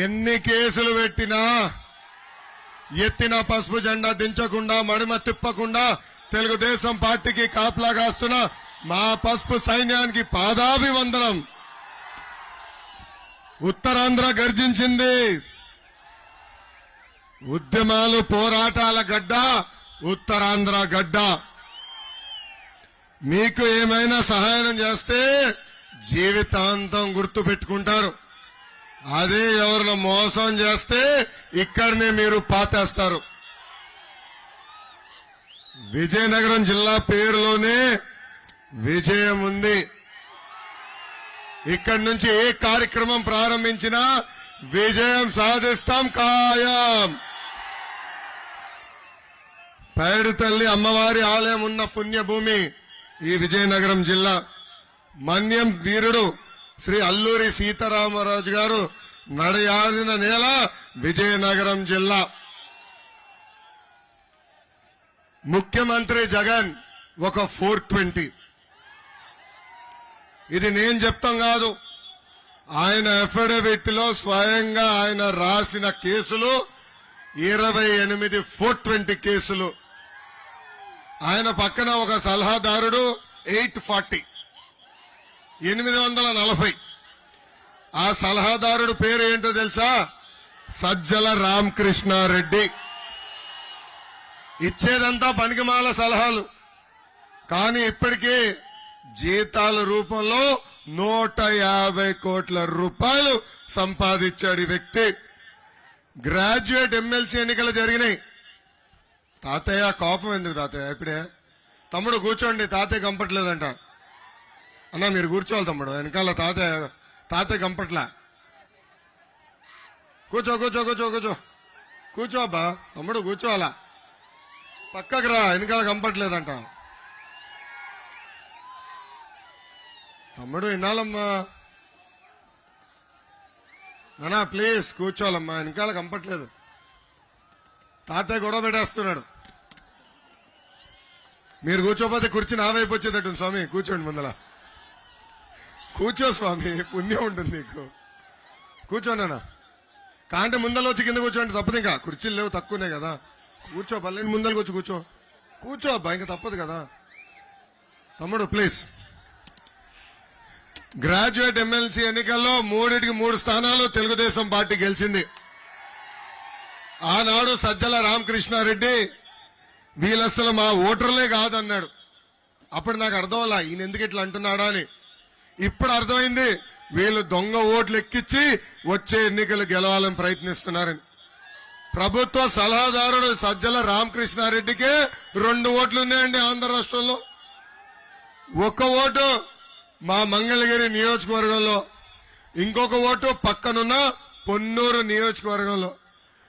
ఎన్ని కేసులు పెట్టినా ఎత్తిన పసుపు జెండా దించకుండా మడిమ తిప్పకుండా తెలుగుదేశం పార్టీకి కాపలా కాస్తున్న మా పసుపు సైన్యానికి పాదాభివందనం. ఉత్తరాంధ్ర గర్జించింది. ఉద్యమాలు పోరాటాల గడ్డ ఉత్తరాంధ్ర గడ్డ. మీకు ఏమైనా సహాయం చేస్తే జీవితాంతం గుర్తు పెట్టుకుంటారు. అదే ఎవరిని మోసం చేస్తే ఇక్కడనే మీరు పాతేస్తారు. విజయనగరం జిల్లా పేరులోనే విజయం ఉంది. ఇక్కడి నుంచి ఏ కార్యక్రమం ప్రారంభించినా విజయం సాధిస్తాం ఖాయం. పైడితల్లి అమ్మవారి ఆలయం ఉన్న పుణ్యభూమి ఈ విజయనగరం జిల్లా. మన్యం వీరుడు శ్రీ అల్లూరి సీతారామరాజు గారు నడయాడిన నేల విజయనగరం జిల్లా. ముఖ్యమంత్రి జగన్ ఒక 420. ఇది నేను చెప్తాం కాదు, ఆయన అఫిడవిట్ లో స్వయంగా ఆయన రాసిన కేసులు 28 420 కేసులు. ఆయన పక్కన ఒక సలహాదారుడు 840 840. ఆ సలహాదారుడు పేరు ఏంటో తెలుసా? సజ్జల రామకృష్ణారెడ్డి. ఇచ్చేదంతా పనికిమాల సలహాలు, కానీ ఇప్పటికే జీతాల రూపంలో 150 కోట్ల రూపాయలు సంపాదించాడు ఈ వ్యక్తి. గ్రాడ్యుయేట్ ఎమ్మెల్సీ ఎన్నికలు జరిగినాయి. తాతయ్య కోపం ఎందుకు తాతయ్య? ఇప్పుడే తమ్ముడు కూర్చోండి, తాతయ్య కంపట్లేదంట. అన్నా మీరు కూర్చోవాలి తమ్ముడు, వెనకాల తాతయ్య కంపట్లా. కూర్చో కూర్చో కూర్చో కూర్చో కూర్చో అబ్బా తమ్ముడు, కూర్చోవాలా. పక్కకు రా, వెనకాల కంపట్లేదంట. తమ్ముడు వినాలమ్మా, నానా ప్లీజ్ కూర్చోవాలమ్మా, వెనకాల కంపట్లేదు. తాతయ్య గొడవ పెట్టేస్తున్నాడు. మీరు కూర్చోపోతే కుర్చీ నా వైపు వచ్చేటట్టు. స్వామి కూర్చోండి, ముందల కూర్చో స్వామి, పుణ్యం ఉంటుంది నీకు. కూర్చోనా కాంటే ముందర వచ్చి కింద కూర్చోండి, తప్పదు. ఇంకా కుర్చీలు లేవు, తక్కువనే కదా. కూర్చో, పల్లెని ముందరకు వచ్చి కూర్చో అబ్బా, ఇంకా తప్పదు కదా. తమ్ముడు ప్లీజ్. గ్రాడ్యుయేట్ ఎమ్మెల్సీ ఎన్నికల్లో 3 స్థానాలు తెలుగుదేశం పార్టీ గెలిచింది. ఆనాడు సజ్జల రామకృష్ణారెడ్డి వీళ్ళసలు మా ఓటర్లే కాదన్నాడు. అప్పుడు నాకు అర్థం అలా, ఈయన ఎందుకు ఇట్లా అంటున్నాడా అని. ఇప్పుడు అర్థమైంది, వీళ్ళు దొంగ ఓట్లు ఎక్కించి వచ్చే ఎన్నికలు గెలవాలని ప్రయత్నిస్తున్నారని. ప్రభుత్వ సలహాదారుడు సజ్జల రామకృష్ణారెడ్డికే 2 ఓట్లు ఉన్నాయండి ఆంధ్ర రాష్ట్రంలో. 1 ఓటు మా మంగళగిరి నియోజకవర్గంలో, ఇంకొక ఓటు పక్కనున్న పొన్నూరు నియోజకవర్గంలో.